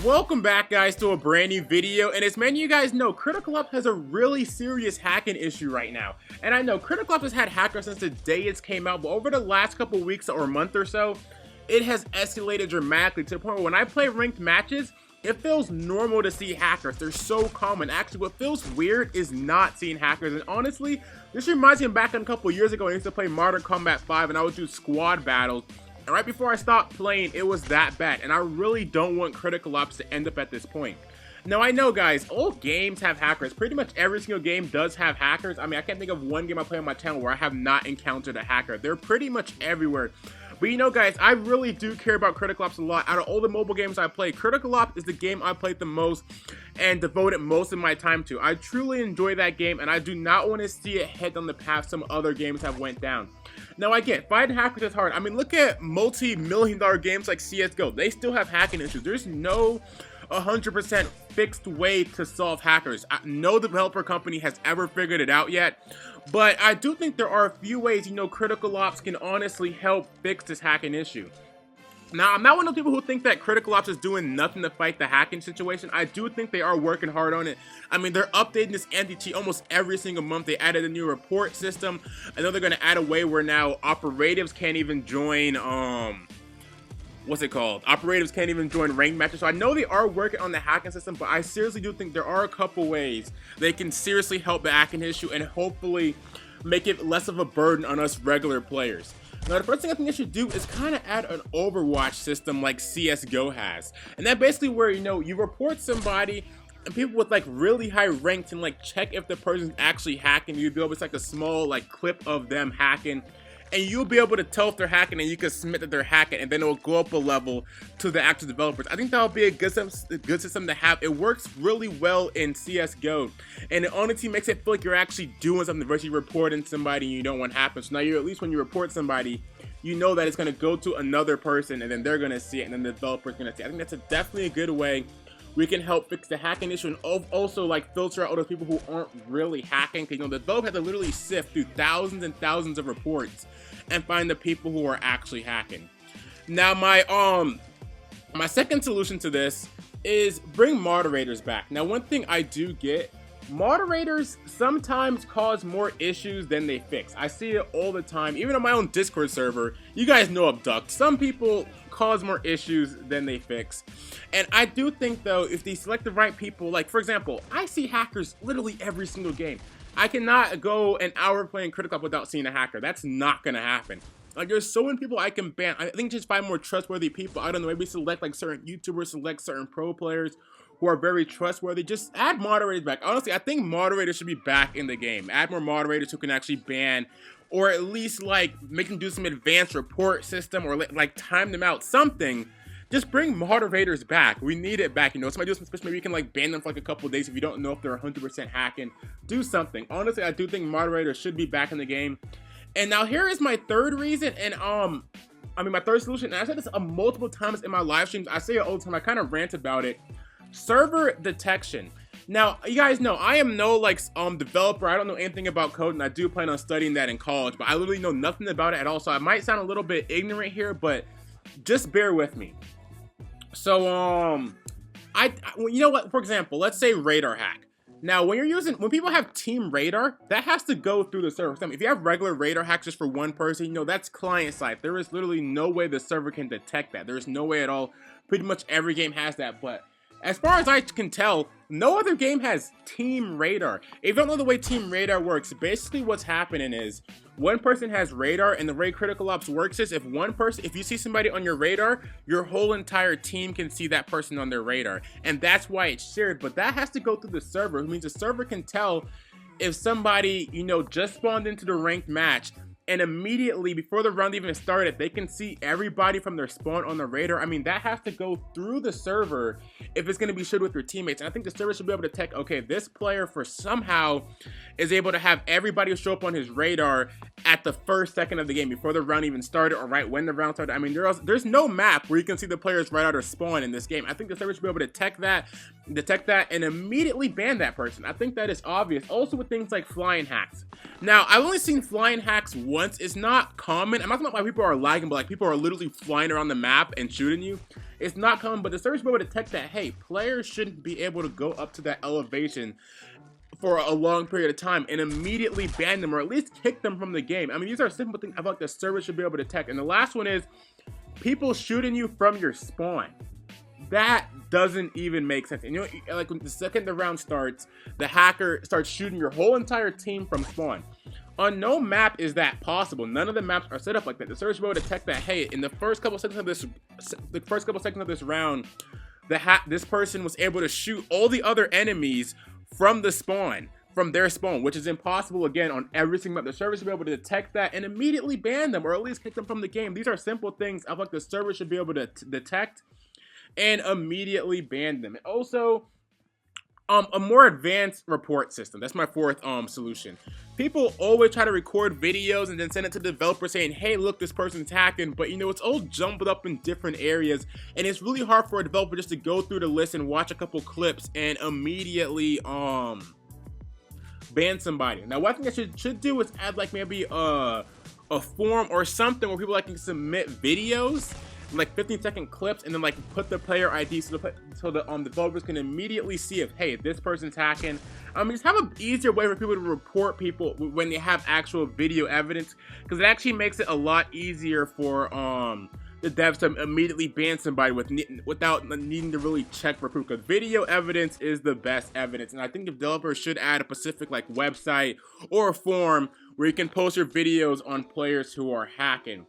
Welcome back, guys, to a brand new video. And as many of you guys know, Critical Ops has a really serious hacking issue right now. And I know Critical Ops has had hackers since the day it came out, but over the last couple weeks or month or so, it has escalated dramatically to the point where when I play ranked matches, it feels normal to see hackers. They're so common. Actually, what feels weird is not seeing hackers. And honestly, this reminds me of back in a couple years ago, I used to play Modern Combat 5 and I would do squad battles. And right before I stopped playing, it was that bad. And I really don't want Critical Ops to end up at this point. Now, I know, guys, all games have hackers. Pretty much every single game does have hackers. I mean, I can't think of one game I play on my channel where I have not encountered a hacker. They're pretty much everywhere. But you know, guys, I really do care about Critical Ops a lot. Out of all the mobile games I play, Critical Ops is the game I played the most and devoted most of my time to. I truly enjoy that game, and I do not want to see it head down the path some other games have went down. Now, I get fighting hackers is hard. I mean, look at multi-million-dollar games like CSGO. They still have hacking issues. There's no 100% fixed way to solve hackers. No developer company has ever figured it out yet, but I do think there are a few ways, you know, Critical Ops can honestly help fix this hacking issue. Now, I'm not one of those people who think that Critical Ops is doing nothing to fight the hacking situation. I do think they are working hard on it. I mean, they're updating this anti-cheat almost every single month. They added a new report system. I know they're going to add a way where now operatives can't even join, operatives can't even join ranked matches. So I know they are working on the hacking system, but I seriously do think there are a couple ways they can seriously help the hacking issue and hopefully make it less of a burden on us regular players. Now, the first thing I think they should do is kind of add an Overwatch system like CSGO has. And that basically where, you know, you report somebody and people with like really high rank can like check if the person's actually hacking. You'd be able to like a small like clip of them hacking, and you'll be able to tell if they're hacking, and you can submit that they're hacking, and then it will go up a level to the actual developers. I think that would be a good system to have. It works really well in CSGO, and it honestly makes it feel like you're actually doing something versus reporting somebody and you don't want to happen. So now you at least when you report somebody, you know that it's going to go to another person, and then they're going to see it, and then the developer's going to see it. I think that's definitely a good way we can help fix the hacking issue, and also like filter out all those people who aren't really hacking, because you know the developer has to literally sift through thousands and thousands of reports and find the people who are actually hacking. Now, my second solution to this is bring moderators back. Now, one thing I do get, moderators sometimes cause more issues than they fix. I see it all the time, even on my own Discord server. You guys know Abduct. Some people cause more issues than they fix. And I do think, though, if they select the right people, like, for example, I see hackers literally every single game. I cannot go an hour playing Critical Ops without seeing a hacker. That's not gonna happen. Like, there's so many people I can ban. I think just find more trustworthy people. I don't know, maybe select like certain YouTubers, select certain pro players who are very trustworthy. Just add moderators back. Honestly, I think moderators should be back in the game. Add more moderators who can actually ban, or at least like make them do some advanced report system, or like time them out, something. Just bring moderators back. We need it back. You know, somebody do something special. Maybe you can like ban them for like a couple of days if you don't know if they're 100% hacking. Do something. Honestly, I do think moderators should be back in the game. And now here is my third reason, and my third solution. And I said this multiple times in my live streams. I say it all the time. I kind of rant about it. Server detection. Now, you guys know I am no like developer. I don't know anything about code, and I do plan on studying that in college, but I literally know nothing about it at all. So I might sound a little bit ignorant here, but just bear with me. So you know what? For example, let's say radar hack. Now, when people have team radar, that has to go through the server. If you have regular radar hacks just for one person, you know, that's client side. There is literally no way the server can detect that. There's no way at all. Pretty much every game has that, but as far as I can tell, no other game has team radar. If you don't know the way team radar works, basically what's happening is one person has radar, and the way Critical Ops works is if you see somebody on your radar, your whole entire team can see that person on their radar, and that's why it's shared. But that has to go through the server, which means the server can tell if somebody, you know, just spawned into the ranked match, and immediately before the round even started, they can see everybody from their spawn on the radar. I mean, that has to go through the server if it's going to be shared with your teammates. And I think the server should be able to detect, okay, this player for somehow is able to have everybody show up on his radar at the first second of the game before the round even started, or right when the round started. I mean, there's no map where you can see the players right out of spawn in this game. I think the server should be able to detect that and immediately ban that person. I think that is obvious. Also with things like flying hacks. Now, I've only seen flying hacks once. It's not common. I'm not talking about why people are lagging, but like people are literally flying around the map and shooting you. It's not common, but the server should be able to detect that, hey, players shouldn't be able to go up to that elevation for a long period of time and immediately ban them or at least kick them from the game. I mean, these are simple things I feel like the server should be able to detect. And the last one is people shooting you from your spawn. That doesn't even make sense. And you know, like when the second the round starts, the hacker starts shooting your whole entire team from spawn. On no map is that possible. None of the maps are set up like that. The server should be able to detect that, hey, in the first couple seconds of this round, this person was able to shoot all the other enemies from the spawn, from their spawn, which is impossible again on every single map. The server should be able to detect that and immediately ban them or at least kick them from the game. These are simple things I feel like the server should be able to detect and immediately ban them. And also, a more advanced report system. That's my fourth solution. People always try to record videos and then send it to the developer saying, hey, look, this person's hacking, but you know, it's all jumbled up in different areas, and it's really hard for a developer just to go through the list and watch a couple clips and immediately ban somebody. Now, what I think I should do is add like maybe a form or something where people like can submit videos, like 15-second clips, and then like put the player ID so the developers can immediately see if, hey, this person's hacking. I mean, just have an easier way for people to report people when they have actual video evidence, because it actually makes it a lot easier for the devs to immediately ban somebody without needing to really check for proof, because video evidence is the best evidence. And I think developers should add a specific like website or a form where you can post your videos on players who are hacking.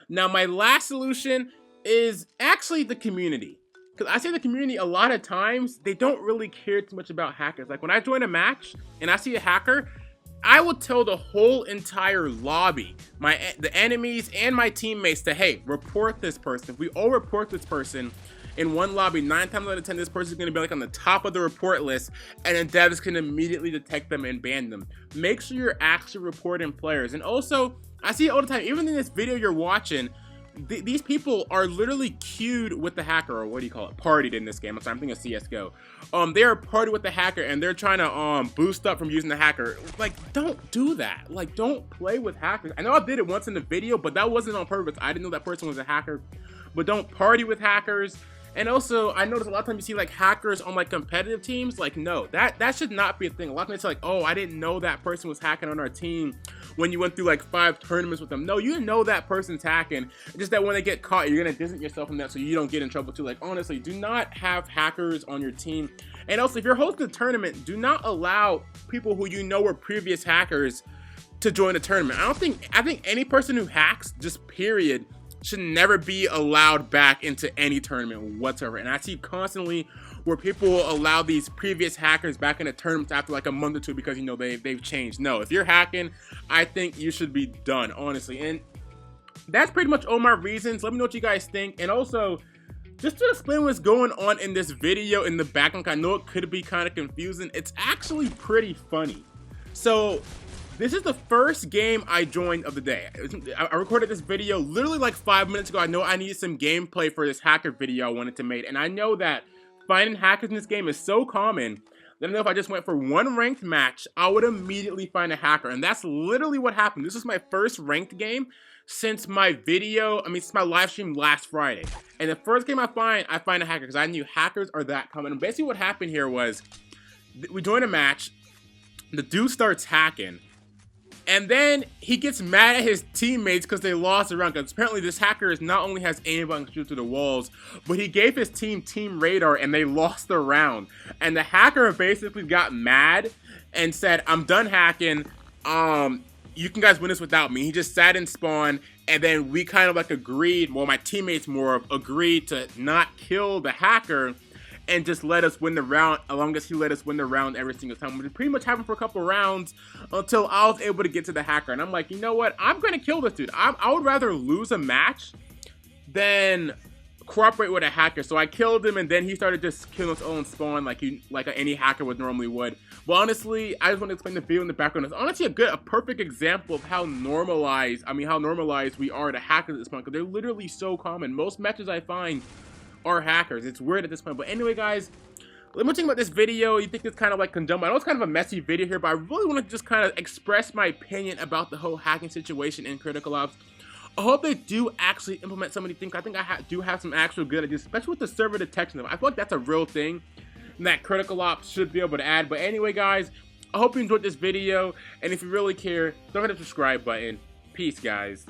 Now, my last solution is actually the community. Because I see the community a lot of times, they don't really care too much about hackers. Like when I join a match and I see a hacker, I will tell the whole entire lobby, the enemies and my teammates that, hey, report this person. If we all report this person in one lobby, 9 times out of 10, this person is going to be like on the top of the report list, and then devs can immediately detect them and ban them. Make sure you're actually reporting players. And also, I see it all the time, even in this video you're watching, these people are literally queued with the hacker, or what do you call it, partied in this game. I'm thinking of CSGO. They are partied with the hacker and they're trying to boost up from using the hacker. Like, don't do that. Like, don't play with hackers. I know I did it once in the video, but that wasn't on purpose. I didn't know that person was a hacker. But don't party with hackers. And also, I notice a lot of times you see like hackers on like competitive teams. Like, no, that should not be a thing. A lot of times it's like, oh, I didn't know that person was hacking on our team when you went through like 5 tournaments with them. No, you know that person's hacking. It's just that when they get caught, you're gonna distance yourself from that so you don't get in trouble too. Like, honestly, do not have hackers on your team. And also, if you're hosting a tournament, do not allow people who you know were previous hackers to join the tournament. I think any person who hacks, just period, should never be allowed back into any tournament whatsoever. And I see constantly where people will allow these previous hackers back into tournaments after like a month or two because, you know, they've changed. No, if you're hacking, I think you should be done, honestly. And that's pretty much all my reasons. Let me know what you guys think. And also, just to explain what's going on in this video in the background, I know it could be kind of confusing. It's actually pretty funny. So this is the first game I joined of the day. I recorded this video literally like 5 minutes ago. I know I needed some gameplay for this hacker video I wanted to make. And I know that finding hackers in this game is so common that I know if I just went for one ranked match, I would immediately find a hacker. And that's literally what happened. This is my first ranked game since my since my live stream last Friday. And the first game I find a hacker because I knew hackers are that common. And basically what happened here was we joined a match. The dude starts hacking. And then he gets mad at his teammates because they lost the round. Because apparently this hacker not only has aimbot and can shoot through the walls, but he gave his team radar and they lost the round. And the hacker basically got mad and said, I'm done hacking. You can guys win this without me. He just sat in spawn, and then we kind of like agreed, well, my teammates more agreed to not kill the hacker and just let us win the round, as long as he let us win the round every single time. Which pretty much happened for a couple rounds until I was able to get to the hacker. And I'm like, you know what? I'm going to kill this dude. I would rather lose a match than cooperate with a hacker. So I killed him, and then he started just killing his own spawn like any hacker would normally would. But honestly, I just want to explain the video in the background. It's honestly a perfect example of how normalized we are to hackers at this point, because they're literally so common. Most matches I find are hackers. It's weird at this point. But anyway, guys, Let me think about this video. You think it's kind of like condemned. I know it's kind of a messy video here, but I really want to just kind of express my opinion about the whole hacking situation in Critical Ops. I hope they do actually implement some of these things. I think I do have some actual good ideas, especially with the server detection. I feel like that's a real thing that Critical Ops should be able to add. But anyway, guys, I hope you enjoyed this video, and if you really care, don't hit the subscribe button. Peace, guys.